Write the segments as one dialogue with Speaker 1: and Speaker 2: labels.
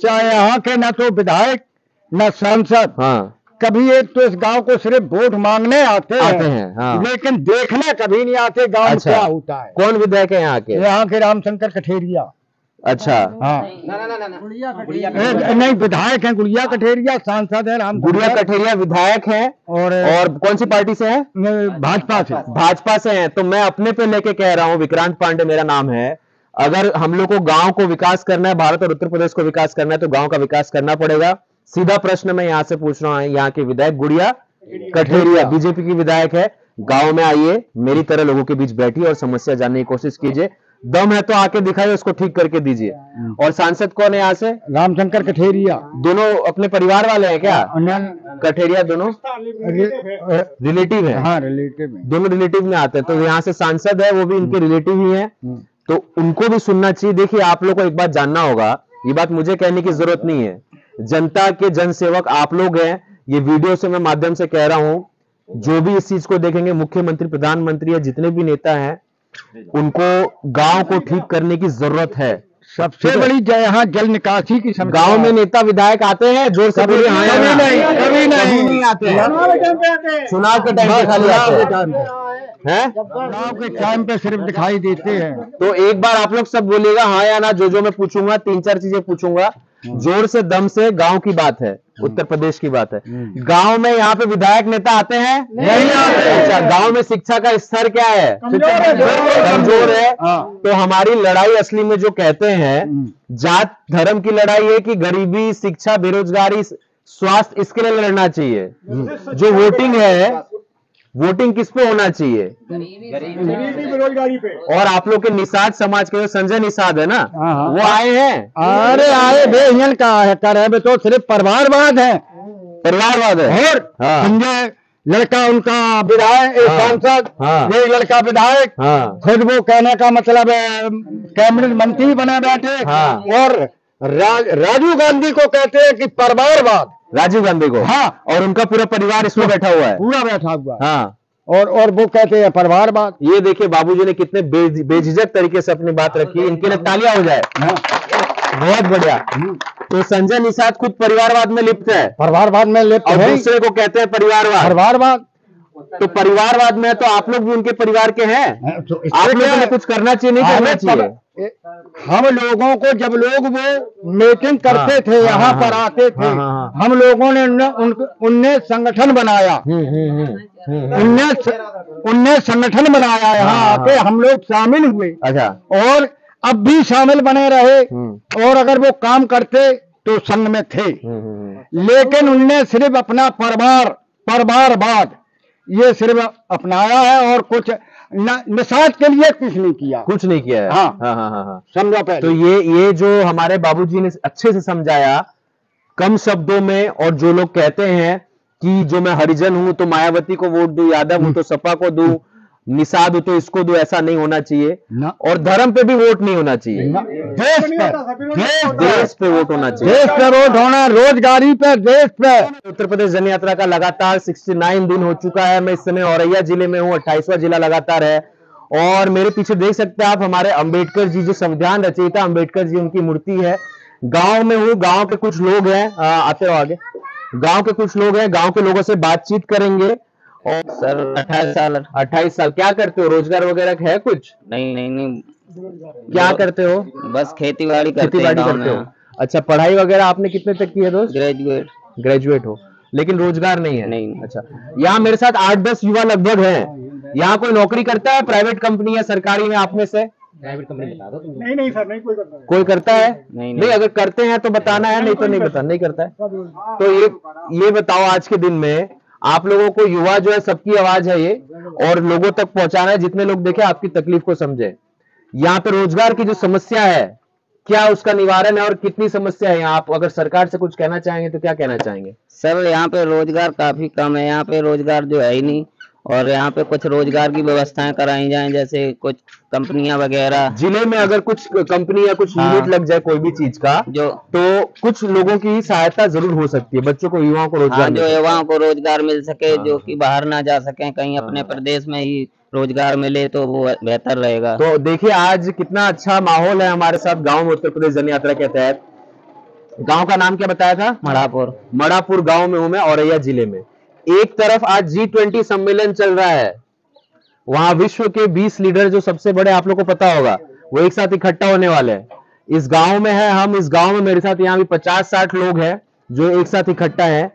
Speaker 1: चाहे यहाँ के न तो विधायक न सांसद,
Speaker 2: हाँ
Speaker 1: कभी एक तो इस गांव को सिर्फ वोट मांगने आते हैं
Speaker 2: हाँ।
Speaker 1: लेकिन देखने कभी नहीं आते गांव में क्या होता है।
Speaker 2: कौन विधायक है यहाँ के?
Speaker 1: रामशंकर कठेरिया।
Speaker 2: अच्छा
Speaker 1: हाँ नहीं, विधायक हैं गुड़िया कठेरिया, सांसद है
Speaker 2: गुड़िया कठेरिया विधायक हैं। और कौन सी पार्टी से हैं?
Speaker 1: भाजपा से।
Speaker 2: भाजपा से हैं। तो मैं अपने पे लेके कह रहा हूँ, विक्रांत पांडे मेरा नाम है। अगर हम लोग को गांव को विकास करना है, भारत और उत्तर प्रदेश को विकास करना है, तो गांव का विकास करना पड़ेगा। सीधा प्रश्न मैं यहाँ से पूछ रहा हूँ, यहाँ के विधायक गुड़िया कठेरिया बीजेपी की विधायक है, गांव में आइए, मेरी तरह लोगों के बीच बैठिए और समस्या जानने की कोशिश कीजिए। दम है तो आके दिखाइए, उसको ठीक करके दीजिए। और सांसद कौन है यहाँ से?
Speaker 1: रामशंकर कठेरिया।
Speaker 2: दोनों अपने परिवार वाले हैं क्या? कठेरिया दोनों रिलेटिव है?
Speaker 1: हाँ रिलेटिव है,
Speaker 2: दोनों रिलेटिव में आते हैं। तो यहाँ से सांसद है, वो भी इनके रिलेटिव ही है, तो उनको भी सुनना चाहिए। देखिए आप लोग को एक बात जानना होगा, ये बात मुझे कहने की जरूरत नहीं है, जनता के जनसेवक आप लोग हैं। ये वीडियो से मैं माध्यम से कह रहा हूं, जो भी इस चीज को देखेंगे, मुख्यमंत्री, प्रधानमंत्री या जितने भी नेता हैं, उनको गांव को ठीक करने की जरूरत है।
Speaker 1: सबसे बड़ी यहाँ जल निकासी की समस्या।
Speaker 2: गांव में नेता विधायक आते हैं जोर से बोलिए?
Speaker 1: कभी नहीं
Speaker 2: आते हैं। चुनाव के टाइम पे खाली आते हैं,
Speaker 1: चुनाव के टाइम पे सिर्फ दिखाई देते हैं।
Speaker 2: तो एक बार आप लोग सब बोलिएगा हाँ या ना, जो मैं पूछूंगा 3-4 चीजें पूछूंगा, जोर से दम से। गांव की बात है, उत्तर प्रदेश की बात है। गांव में यहाँ पे विधायक नेता आते हैं? नहीं आते। अच्छा, गांव में शिक्षा का स्तर क्या है? कमजोर है। तो हमारी लड़ाई असली में जो कहते हैं, जात धर्म की लड़ाई है कि गरीबी, शिक्षा, बेरोजगारी, स्वास्थ्य, इसके लिए लड़ना चाहिए। जो वोटिंग है, वोटिंग किस पे होना चाहिए?
Speaker 1: गरीबी बेरोजगारी पे।
Speaker 2: और आप लोग के निषाद समाज के संजय निषाद है ना, वो आए हैं?
Speaker 1: अरे आए बेहन का है, कर तो सिर्फ परिवारवाद है,
Speaker 2: परिवारवाद है।
Speaker 1: और संजय लड़का उनका विधायक, सांसद, ये लड़का विधायक, खुद वो कहने का मतलब कैबिनेट मंत्री बने बैठे। और राजीव गांधी को कहते हैं कि परिवारवाद,
Speaker 2: राजीव गांधी को।
Speaker 1: हाँ,
Speaker 2: और उनका पूरा परिवार इसमें बैठा हुआ है,
Speaker 1: पूरा बैठा हुआ है।
Speaker 2: हाँ,
Speaker 1: और वो कहते हैं परिवारवाद।
Speaker 2: ये देखिए बाबूजी ने कितने बेझिझक तरीके से अपनी बात रखी, इनके लिए तालियां हो जाए। बहुत बढ़िया। तो संजय निषाद खुद परिवारवाद में लिप्त है,
Speaker 1: परिवारवाद में लिप्त है,
Speaker 2: दूसरे को कहते हैं परिवारवाद। तो परिवारवाद में तो आप लोग भी उनके परिवार के हैं, तो आप लोगों को कुछ करना चाहिए, नहीं करना चाहिए?
Speaker 1: हम लोगों को जब लोग वो मीटिंग करते थे, यहाँ पर आते थे, हम लोगों ने उनने संगठन बनाया, उनने संगठन बनाया, यहाँ आके हम लोग शामिल हुए। अच्छा, और अब भी शामिल बने रहे, और अगर वो काम करते तो संघ में थे, लेकिन उनने सिर्फ अपना परिवारवाद ये सिर्फ अपनाया है, और कुछ निषाद के लिए कुछ नहीं किया है। हाँ। समझा पहले।
Speaker 2: तो ये जो हमारे बाबूजी ने अच्छे से समझाया कम शब्दों में, और जो लोग कहते हैं कि जो मैं हरिजन हूं तो मायावती को वोट दूं, यादव हूं तो सपा को दूं, निषाद हो तो इसको दो, ऐसा नहीं होना चाहिए। और धर्म पे भी वोट नहीं होना चाहिए, देश पे वोट होना चाहिए।
Speaker 1: देश पे वोट होना, रोजगारी पे, देश पे।
Speaker 2: उत्तर प्रदेश जन यात्रा का लगातार 69 दिन हो चुका है। मैं इस समय औरैया जिले में हूँ, 28वां जिला लगातार है। और मेरे पीछे देख सकते हैं आप, हमारे अंबेडकर जी, जो संविधान रचयिता अंबेडकर जी, उनकी मूर्ति है। गांव में हूँ, गांव के कुछ लोग हैं, आते रहो आगे। गांव के कुछ लोग हैं, गांव के लोगों से बातचीत करेंगे। और
Speaker 3: सर
Speaker 2: 28 साल क्या करते हो? रोजगार वगैरह है कुछ?
Speaker 3: नहीं।
Speaker 2: क्या करते हो?
Speaker 3: बस खेती बाड़ी करते
Speaker 2: हो। अच्छा, पढ़ाई वगैरह आपने कितने तक की है दोस्त? ग्रेजुएट हो, लेकिन रोजगार नहीं है?
Speaker 3: नहीं।
Speaker 2: अच्छा, यहाँ मेरे साथ 8-10 युवा लगभग हैं। यहाँ कोई नौकरी करता है, प्राइवेट कंपनी या सरकारी में? आप में से
Speaker 1: प्राइवेट कंपनी बता दो। नहीं सर, नहीं
Speaker 2: कोई करता है।
Speaker 3: नहीं।
Speaker 2: अगर करते हैं तो बताना है, नहीं तो नहीं करता है। तो ये बताओ, आज के दिन में आप लोगों को, युवा जो है, सबकी आवाज है ये, और लोगों तक पहुंचाना है, जितने लोग देखे आपकी तकलीफ को समझे। यहाँ पे रोजगार की जो समस्या है, क्या उसका निवारण है, और कितनी समस्या है यहाँ? आप अगर सरकार से कुछ कहना चाहेंगे तो क्या कहना चाहेंगे?
Speaker 3: सर यहाँ पे रोजगार काफी कम है, यहाँ पे रोजगार जो है ही नहीं, और यहाँ पे कुछ रोजगार की व्यवस्थाएं कराई जाएं, जैसे कुछ कंपनियां वगैरह।
Speaker 2: जिले में अगर कुछ कंपनी या कुछ यूनिट लग जाए कोई भी चीज का, तो कुछ लोगों की सहायता जरूर हो सकती है, बच्चों को, युवाओं को रोजगार।
Speaker 3: जो युवाओं को रोजगार मिल सके, जो कि बाहर ना जा सके, कहीं अपने प्रदेश में ही रोजगार मिले तो वो बेहतर रहेगा।
Speaker 2: तो देखिए आज कितना अच्छा माहौल है हमारे साथ गाँव में, उत्तर प्रदेश जन यात्रा के तहत। गांव का नाम क्या बताया था?
Speaker 3: मड़ापुर।
Speaker 2: मड़ापुर गांव में हूं मैं, औरैया जिले में। एक तरफ आज G20 सम्मेलन चल रहा है, वहां विश्व के 20 लीडर जो सबसे बड़े, आप लोग को पता होगा, वो एक साथ इकट्ठा होने वाले हैं। इस गांव में है हम, इस गांव में मेरे साथ यहाँ भी 50-60 लोग हैं जो एक साथ इकट्ठा हैं।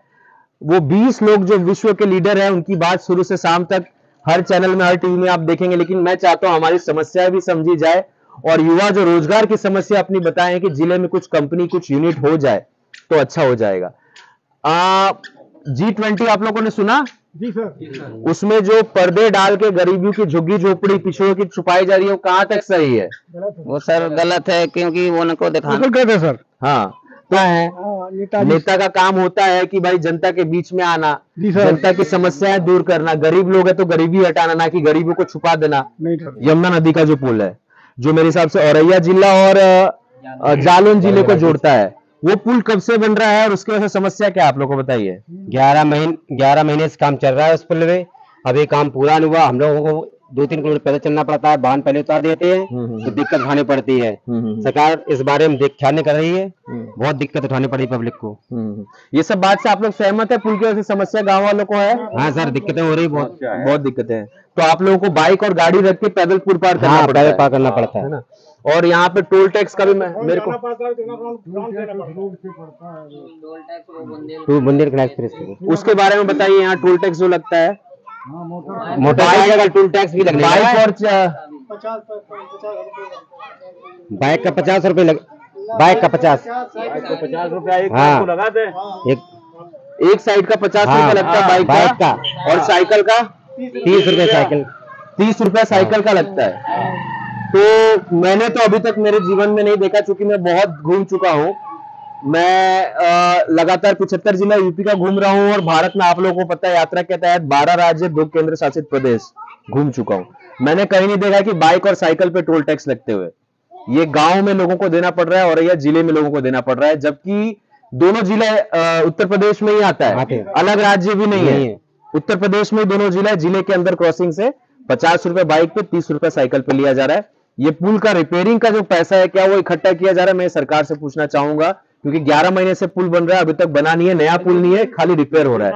Speaker 2: वो 20 लोग जो विश्व के लीडर हैं, उनकी बात शुरू से शाम तक हर चैनल में, हर टीवी में आप देखेंगे। लेकिन मैं चाहता हूं हमारी समस्या भी समझी जाए और युवा जो रोजगार की समस्या अपनी बताएं कि जिले में कुछ कंपनी, कुछ यूनिट हो जाए तो अच्छा हो जाएगा। G20 आप लोगों ने सुना?
Speaker 1: जी सर।
Speaker 2: उसमें जो पर्दे डाल के गरीबियों की झुग्गी झोपड़ी, पिछड़ों की छुपाई जा रही है, वो कहां तक सही है?
Speaker 3: वो सर गलत है, क्योंकि वो उनको दिखाना
Speaker 1: बिल्कुल है सर।
Speaker 2: हाँ, क्या है, नेता का काम होता है कि भाई जनता के बीच में आना, जनता की समस्याएं दूर करना। गरीब लोग है तो गरीबी हटाना, ना कि गरीबों को छुपा देना। यमुना नदी का जो पुल है, जो मेरे हिसाब से औरैया जिला और जालौन जिले को जोड़ता है, वो पुल कब से बन रहा है और उसकी वजह से समस्या क्या है, आप लोग को बताइए।
Speaker 4: 11 महीने से काम चल रहा है उस पुल में, अभी काम पूरा नहीं हुआ। हम लोगों को 2-3 किलोमीटर पैदल चलना पड़ता है, वाहन पहले उतार देते हैं तो दिक्कत उठानी पड़ती है। सरकार इस बारे में ख्याल नहीं कर रही है, बहुत दिक्कत उठानी पड़ी पब्लिक को।
Speaker 2: ये सब बात से आप लोग सहमत है? पुल की वजह से समस्या गांव वालों को है?
Speaker 4: हाँ सर, दिक्कतें हो रही, बहुत
Speaker 2: दिक्कतें हैं। तो आप लोगों को बाइक और गाड़ी रख के पैदल पुल पार करना पड़ता है?
Speaker 4: पार करना पड़ता है
Speaker 2: ना। और यहाँ पे टोल टैक्स का भी मेरे को
Speaker 4: बुंदेलखंड एक्सप्रेस,
Speaker 2: उसके बारे में बताइए। यहाँ टोल टैक्स जो लगता है,
Speaker 4: मोटरसाइकिल का टोल टैक्स भी लगने
Speaker 2: बाइक और
Speaker 4: बाइक का 50 रुपए बाइक का 50
Speaker 2: रुपया
Speaker 4: हाँ,
Speaker 2: लगा दे। एक साइड का 50 रुपया लगता है बाइक का, और साइकिल का
Speaker 4: 30 रुपए, साइकिल
Speaker 2: 30 रुपया साइकिल का लगता है। तो मैंने तो अभी तक मेरे जीवन में नहीं देखा, चूंकि मैं बहुत घूम चुका हूँ। मैं लगातार 75 जिला यूपी का घूम रहा हूँ, और भारत में आप लोगों को पता है यात्रा के तहत 12 राज्य, 2 केंद्र शासित प्रदेश घूम चुका हूँ। मैंने कहीं नहीं देखा कि बाइक और साइकिल पे टोल टैक्स लगते हुए। ये गांव में लोगों को देना पड़ रहा है और यह जिले में लोगों को देना पड़ रहा है, जबकि दोनों जिले उत्तर प्रदेश में ही आता है, अलग राज्य भी नहीं है। उत्तर प्रदेश में दोनों जिले के अंदर क्रॉसिंग से 50 रुपए बाइक पे, 30 रुपए साइकिल पे लिया जा रहा है। ये पुल का रिपेयरिंग का जो पैसा है, क्या वो इकट्ठा किया जा रहा है? मैं सरकार से पूछना चाहूंगा, क्योंकि 11 महीने से पुल बन रहा है, अभी तक बना नहीं है, नया पुल नहीं है, खाली रिपेयर हो रहा है।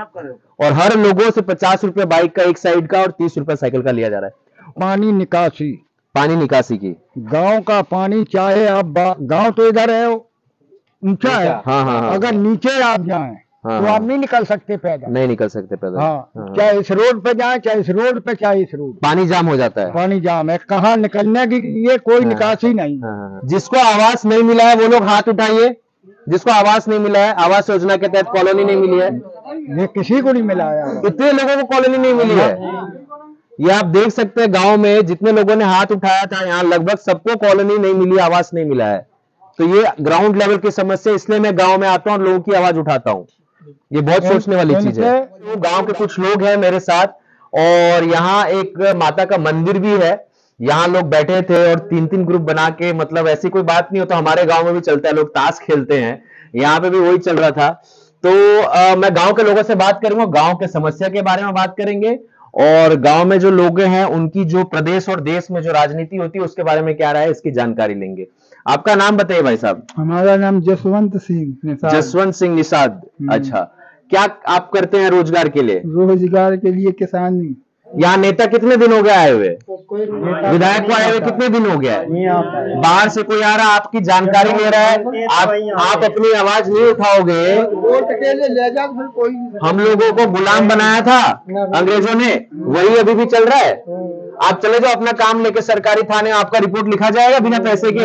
Speaker 2: और हर लोगों से 50 रुपए बाइक का एक साइड का और 30 रुपए साइकिल का लिया जा रहा है।
Speaker 1: पानी निकासी
Speaker 2: की
Speaker 1: गांव का पानी, चाहे आप गांव तो इधर है ऊंचा है,
Speaker 2: हाँ।
Speaker 1: अगर नीचे आप जाएं तो आप नहीं निकल सकते पैदल,
Speaker 2: नहीं निकल सकते पैदल।
Speaker 1: हाँ। चाहे इस रोड पे जाए, चाहे इस रोड पे, चाहे इस रोड,
Speaker 2: पानी जाम हो जाता है।
Speaker 1: पानी जाम है, कहाँ निकलने की ये कोई निकासी नहीं।
Speaker 2: जिसको आवास नहीं मिला है वो लोग हाथ उठाइए। जिसको आवास नहीं मिला है, आवास योजना के तहत कॉलोनी नहीं मिली है,
Speaker 1: ये किसी को नहीं मिला है।
Speaker 2: इतने लोगों को कॉलोनी नहीं मिली है। ये आप देख सकते हैं, गांव में जितने लोगों ने हाथ उठाया था, यहाँ लगभग सबको कॉलोनी नहीं मिली, आवास नहीं मिला है। तो ये ग्राउंड लेवल की समस्या, इसलिए मैं गांव में आता हूँ और लोगों की आवाज उठाता हूँ। ये बहुत सोचने वाली चीज है। तो गांव के कुछ लोग हैं मेरे साथ, और यहाँ एक माता का मंदिर भी है। यहाँ लोग बैठे थे और 3-3 ग्रुप बना के, मतलब ऐसी कोई बात नहीं हो तो हमारे गांव में भी चलता है, लोग ताश खेलते हैं, यहाँ पे भी वही चल रहा था। तो मैं गांव के लोगों से बात करूंगा, गांव के समस्या के बारे में बात करेंगे, और गांव में जो लोग हैं उनकी जो प्रदेश और देश में जो राजनीति होती है उसके बारे में क्या रहा है, इसकी जानकारी लेंगे। आपका नाम बताइए भाई साहब।
Speaker 1: हमारा नाम जसवंत सिंह निषाद।
Speaker 2: अच्छा, क्या आप करते हैं रोजगार के लिए?
Speaker 1: रोजगार के लिए किसानी।
Speaker 2: यहाँ नेता कितने दिन हो गए आए हुए? विधायक को आए हुए कितने दिन हो गया है? बाहर से कोई आ रहा, आपकी जानकारी ले रहा है, आप अपनी आवाज नहीं उठाओगे। हम लोगों को गुलाम बनाया था अंग्रेजों ने, वही अभी भी चल रहा है। आप चले जाओ अपना काम लेके सरकारी थाने, आपका रिपोर्ट लिखा जाएगा बिना पैसे के?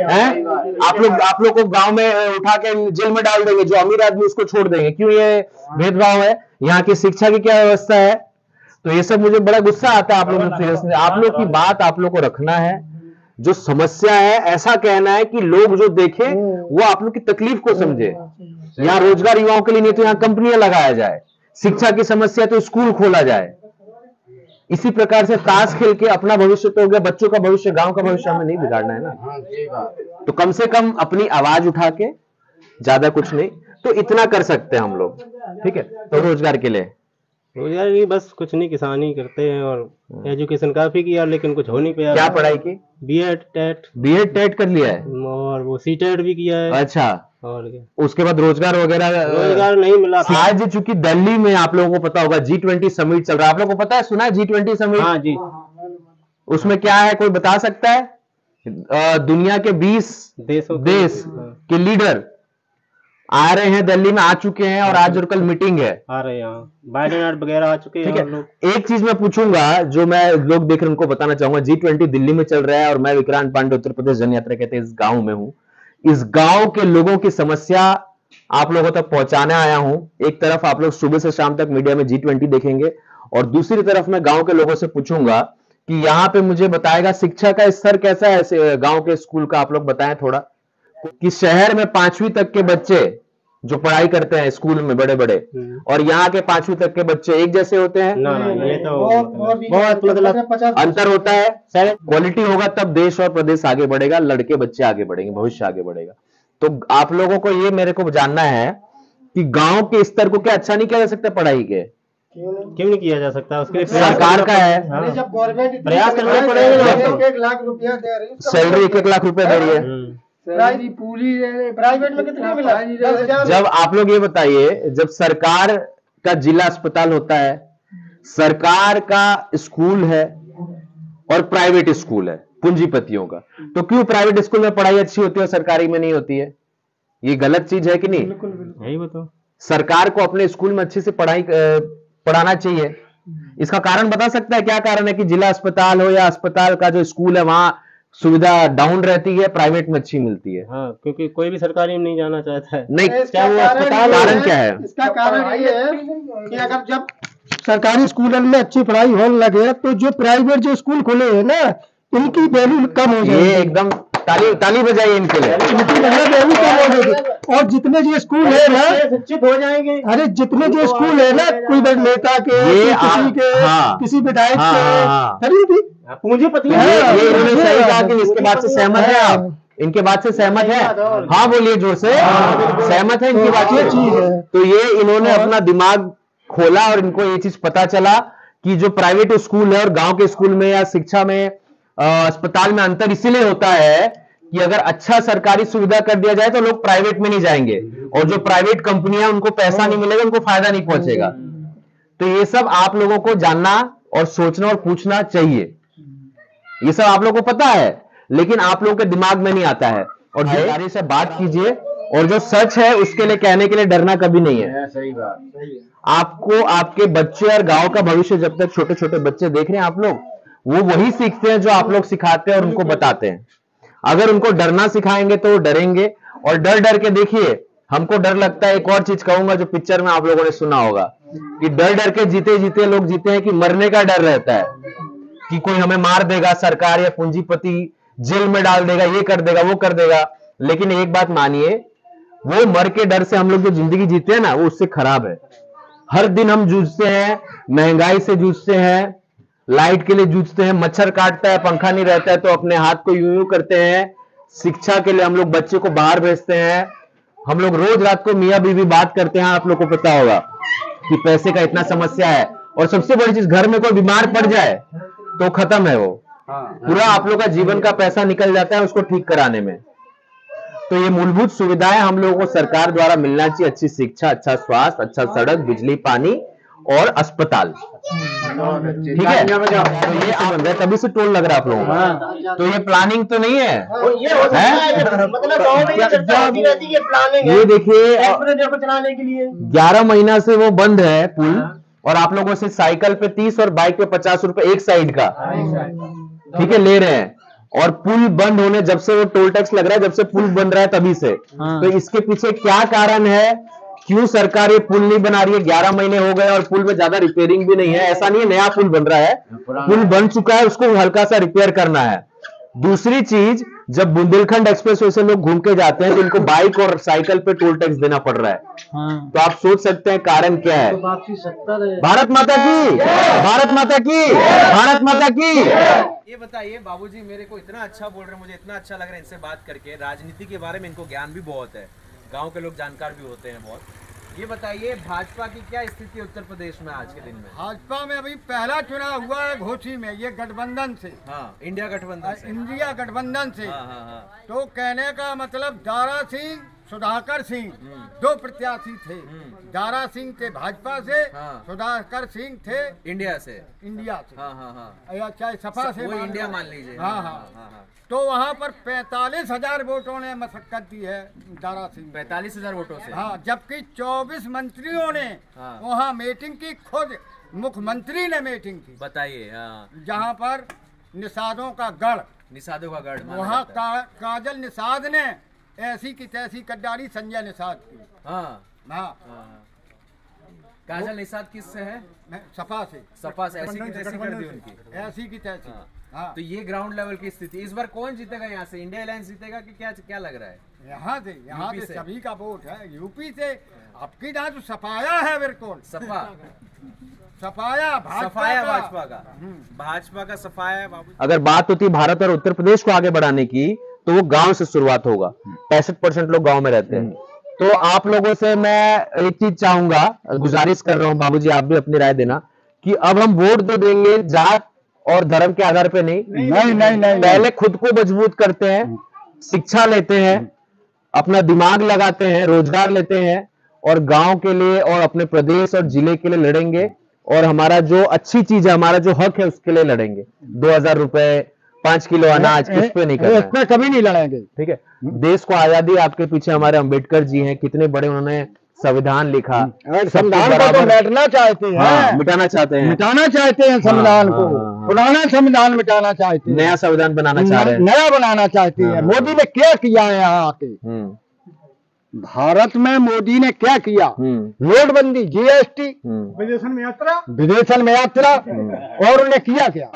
Speaker 2: हैं? आप लोग को गांव में उठा के जेल में डाल देंगे, जो अमीर आदमी उसको छोड़ देंगे। क्यों ये भेदभाव है? यहाँ की शिक्षा की क्या व्यवस्था है? तो ये सब मुझे बड़ा गुस्सा आता है आप लोगों से। आप लोग की बात आप लोग को रखना है, जो समस्या है ऐसा कहना है कि लोग जो देखे वो आप लोग की तकलीफ को समझे। यहाँ रोजगार युवाओं के लिए नहीं तो यहाँ कंपनियां लगाया जाए, शिक्षा की समस्या तो स्कूल खोला जाए। इसी प्रकार से ताश खेल के अपना भविष्य तो हो गया, बच्चों का भविष्य, गांव का भविष्य हमें नहीं बिगाड़ना है ना। तो कम से कम अपनी आवाज उठा के, ज्यादा कुछ नहीं तो इतना कर सकते हैं हम लोग, ठीक है। तो रोजगार के लिए
Speaker 4: रोजगार नहीं, बस कुछ नहीं, किसानी करते हैं। और एजुकेशन काफी किया लेकिन कुछ हो नहीं पाया।
Speaker 2: क्या पढ़ाई की?
Speaker 4: बीएड टेट
Speaker 2: कर लिया है,
Speaker 4: और वो सीटेट भी किया है।
Speaker 2: अच्छा,
Speaker 4: और क्या,
Speaker 2: उसके बाद रोजगार वगैरह
Speaker 4: रोजगार नहीं मिला।
Speaker 2: आज चूंकि दिल्ली में आप लोगों को पता होगा G20 समिट चल रहा है, आप लोगों को पता है, सुना है G20 समिट?
Speaker 4: हाँ जी,
Speaker 2: उसमें क्या है, कोई बता सकता है? दुनिया के 20 देश के लीडर आ रहे हैं, दिल्ली में आ चुके हैं और आज और कल मीटिंग है,
Speaker 4: आ रहे हैं यहाँ, बाइडेन वगैरह आ चुके हैं।
Speaker 2: ठीक है।
Speaker 4: और लोग
Speaker 2: एक चीज मैं पूछूंगा जो मैं लोग देख रहे हैं उनको बताना चाहूंगा, G20 दिल्ली में चल रहा है और मैं विक्रांत पांडे उत्तर प्रदेश जन यात्रा कहते हैं इस गांव में हूं। इस गांव के लोगों की समस्या आप लोगों तक पहुंचाने आया हूं। एक तरफ आप लोग सुबह से शाम तक मीडिया में G20 देखेंगे और दूसरी तरफ मैं गांव के लोगों से पूछूंगा कि यहाँ पे मुझे बताएगा शिक्षा का स्तर कैसा है गांव के स्कूल का, आप लोग बताएं थोड़ा, कि शहर में 5वीं तक के बच्चे जो पढ़ाई करते हैं स्कूल में बड़े बड़े और यहाँ के 5वीं तक के बच्चे एक जैसे होते हैं?
Speaker 4: ना ये तो बहुत मतलब
Speaker 2: अंतर होता है। क्वालिटी होगा तब देश और प्रदेश आगे बढ़ेगा, लड़के बच्चे आगे बढ़ेंगे, भविष्य आगे बढ़ेगा। तो आप लोगों को ये मेरे को जानना है कि गांव के स्तर को क्या अच्छा नहीं किया जा सकता पढ़ाई के?
Speaker 4: क्यों नहीं किया जा सकता? उसके लिए
Speaker 2: सरकार का है,
Speaker 1: जब गवर्नमेंट
Speaker 4: प्रयास करना पड़ेगा।
Speaker 1: 1 लाख रुपया दे रही है,
Speaker 2: सैलरी 1 लाख रुपए दे रही है,
Speaker 1: प्राइवेट में कितना मिला? 10,000।
Speaker 2: जब आप लोग ये बताइए, जब सरकार का जिला अस्पताल होता है, सरकार का स्कूल है और प्राइवेट स्कूल है पूंजीपतियों का, तो क्यों प्राइवेट स्कूल में पढ़ाई अच्छी होती है और सरकारी में नहीं होती है? ये गलत चीज है कि नहीं?
Speaker 4: यही बताओ,
Speaker 2: सरकार को अपने स्कूल में अच्छे से पढ़ाना चाहिए। इसका कारण बता सकता है क्या कारण है कि जिला अस्पताल हो या अस्पताल का जो स्कूल है वहां सुविधा डाउन रहती है, प्राइवेट में अच्छी मिलती है?
Speaker 4: हाँ, क्योंकि कोई भी सरकारी में नहीं जाना चाहता है।
Speaker 2: नहीं,
Speaker 1: इसका
Speaker 2: वो अस्पताल कारण क्या है?
Speaker 1: इसका कारण ये है कि अगर जब सरकारी स्कूलों में अच्छी पढ़ाई होने लगे तो जो प्राइवेट जो स्कूल खुले हैं ना, इनकी वैल्यू कम हो जाएगी।
Speaker 2: ये एकदम ताली बजाइए इनके लिए।
Speaker 1: इनकी वैल्यू कम हो जाएगी। और जितने जो स्कूल है ना,
Speaker 4: शिक्षित हो जाएंगे।
Speaker 1: अरे जितने जो स्कूल है ना, कोई नेता के,
Speaker 2: ये
Speaker 1: किसी के,
Speaker 2: हाँ,
Speaker 1: किसी विधायक
Speaker 2: हाँ,
Speaker 1: के,
Speaker 2: हाँ,
Speaker 1: खरीदी
Speaker 4: पूंजीपति
Speaker 2: ये इन्होंने सही कहा कि इसके बाद से सहमत है आप? इनके बात से सहमत है? हाँ बोलिए जोर से। सहमत है इनकी बात से?
Speaker 1: चीज है।
Speaker 2: तो ये इन्होंने अपना दिमाग खोला और इनको ये चीज पता चला कि जो प्राइवेट स्कूल है और गांव के स्कूल में या शिक्षा में अस्पताल में अंतर इसीलिए होता है कि अगर अच्छा सरकारी सुविधा कर दिया जाए तो लोग प्राइवेट में नहीं जाएंगे और जो प्राइवेट कंपनियां उनको पैसा नहीं मिलेगा, उनको फायदा नहीं पहुंचेगा। तो ये सब आप लोगों को जानना और सोचना और पूछना चाहिए। ये सब आप लोगों को पता है लेकिन आप लोगों के दिमाग में नहीं आता है। और जिम्मेदारी से बात कीजिए और जो सच है उसके लिए कहने के लिए डरना कभी नहीं है।
Speaker 4: सही बात।
Speaker 2: आपको आपके बच्चे और गांव का भविष्य, जब तक छोटे छोटे बच्चे देख रहे हैं आप लोग, वो वही सीखते हैं जो आप लोग सिखाते हैं और उनको बताते हैं। अगर उनको डरना सिखाएंगे तो वो डरेंगे। और डर डर के देखिए, हमको डर लगता है। एक और चीज कहूंगा जो पिक्चर में आप लोगों ने सुना होगा कि डर डर के जीते जीते लोग जीते हैं कि मरने का डर रहता है कि कोई हमें मार देगा, सरकार या पूंजीपति जेल में डाल देगा, ये कर देगा वो कर देगा। लेकिन एक बात मानिए, वो मर के डर से हम लोग जो जिंदगी जीते हैं ना, वो उससे खराब है। हर दिन हम जूझते हैं, महंगाई से जूझते हैं, लाइट के लिए जूझते हैं, मच्छर काटता है, पंखा नहीं रहता है तो अपने हाथ को यूं यूं करते हैं। शिक्षा के लिए हम लोग बच्चे को बाहर भेजते हैं। हम लोग रोज रात को मियां बीवी बात करते हैं। आप लोग को पता होगा कि पैसे का इतना समस्या है। और सबसे बड़ी चीज, घर में कोई बीमार पड़ जाए तो खत्म है, वो पूरा आप लोग का जीवन का पैसा निकल जाता है उसको ठीक कराने में। तो ये मूलभूत सुविधाएं हम लोगों को सरकार द्वारा मिलना चाहिए। अच्छी शिक्षा, अच्छा स्वास्थ्य, अच्छा सड़क, बिजली, पानी और अस्पताल, ठीक है। तो ये आप, तभी से टोल लग रहा है आप लोगों को। तो ये प्लानिंग तो नहीं है, ये देखिए 11 महीना से वो बंद है पुल, और आप लोगों से साइकिल पे 30 और बाइक पे 50 रुपए एक साइड का, ठीक है, ले रहे हैं। और पुल बंद होने, जब से वो टोल टैक्स लग रहा है, जब से पुल बन रहा है तभी से। तो इसके पीछे क्या कारण है, क्यों सरकार ये पुल नहीं बना रही है? 11 महीने हो गए और पुल में ज्यादा रिपेयरिंग भी नहीं है। ऐसा नहीं है नया पुल बन रहा है, पुल बन चुका है, उसको हल्का सा रिपेयर करना है। दूसरी चीज, जब बुंदेलखंड एक्सप्रेसवे से लोग घूम के जाते हैं तो इनको बाइक और साइकिल पे टोल टैक्स देना पड़ रहा है। तो आप सोच सकते हैं कारण क्या है। भारत माता की, भारत माता की, भारत माता की।
Speaker 5: ये बताइए बाबूजी, मेरे को इतना अच्छा बोल रहे हैं, मुझे इतना अच्छा लग रहा है इनसे बात करके। राजनीति के बारे में इनको ज्ञान भी बहुत है, गांव के लोग जानकार भी होते हैं बहुत। ये बताइए भाजपा की क्या स्थिति है उत्तर प्रदेश में आज के दिन में?
Speaker 1: भाजपा में अभी पहला चुनाव हुआ है घोसी में, ये गठबंधन से।
Speaker 5: हाँ, इंडिया गठबंधन से।
Speaker 1: इंडिया गठबंधन से।
Speaker 5: हाँ, हाँ, हाँ।
Speaker 1: तो कहने का मतलब दारा सिंह सुधाकर सिंह 2 प्रत्याशी थे। दारा सिंह थे भाजपा से, सुधाकर सिंह थे
Speaker 5: इंडिया से।
Speaker 1: हाँ
Speaker 5: हाँ हाँ
Speaker 1: या चाहे सपा से
Speaker 5: वो इंडिया मान लीजिए।
Speaker 1: हाँ हाँ। तो वहाँ पर 45,000 वोटों ने मशक्कत दी है दारा सिंह।
Speaker 5: 45,000 वोटों से।
Speaker 1: हाँ, जबकि 24 मंत्रियों ने वहाँ मीटिंग की, खुद मुख्यमंत्री ने मीटिंग की।
Speaker 5: बताइए।
Speaker 1: जहाँ पर निषादों का गढ़,
Speaker 5: निषादों का गढ़
Speaker 1: वहाँ काजल निषाद ने ऐसी की तैसी कड्डारी संजय निषाद की। हाँ।
Speaker 5: काजल निषाद किससे है?
Speaker 1: सपा से।
Speaker 5: सपा से ऐसी की तैसी कर दी उनकी।
Speaker 1: ऐसी की तैसी।
Speaker 5: हाँ। तो ये ग्राउंड लेवल की स्थिति। इस बार कौन जीतेगा यहाँ से? इंडिया अलायंस जीतेगा कि क्या लग रहा है?
Speaker 1: यहाँ से सभी का वोट है। यूपी से आपकी ना तो सफाया है, बिल्कुल सफाया भाजपा का सफाया बाबू।
Speaker 2: अगर बात होती है भारत और उत्तर प्रदेश को आगे बढ़ाने की, तो वो गांव से शुरुआत होगा। 65% लोग गांव में रहते हैं। तो आप लोगों से मैं एक चीज चाहूंगा, गुजारिश कर रहा हूं बाबूजी, आप भी अपनी राय देना कि अब हम वोट तो देंगे जात और धर्म के आधार पे नहीं। पहले खुद को मजबूत करते हैं, शिक्षा लेते हैं, अपना दिमाग लगाते हैं, रोजगार लेते हैं और गांव के लिए और अपने प्रदेश और जिले के लिए लड़ेंगे। और हमारा जो अच्छी चीज है, हमारा जो हक है, उसके लिए लड़ेंगे। 2,000 रुपए, 5 किलो अनाज, इस पे नहीं करना,
Speaker 1: इस पे कभी नहीं लड़ेंगे।
Speaker 2: ठीक है। देश को आजादी, आपके पीछे हमारे अंबेडकर जी हैं, कितने बड़े उन्होंने संविधान लिखा।
Speaker 1: संविधान को तो बैठना चाहते हैं,
Speaker 2: मिटाना चाहते हैं
Speaker 1: संविधान को। पुराना संविधान मिटाना चाहते हैं,
Speaker 2: नया संविधान बनाना चाह रहे हैं,
Speaker 1: नया बनाना चाहते हैं। मोदी ने क्या किया है यहाँ आके? भारत में मोदी ने क्या किया? नोटबंदी, GST, विदेशन में यात्रा और उन्हें किया क्या?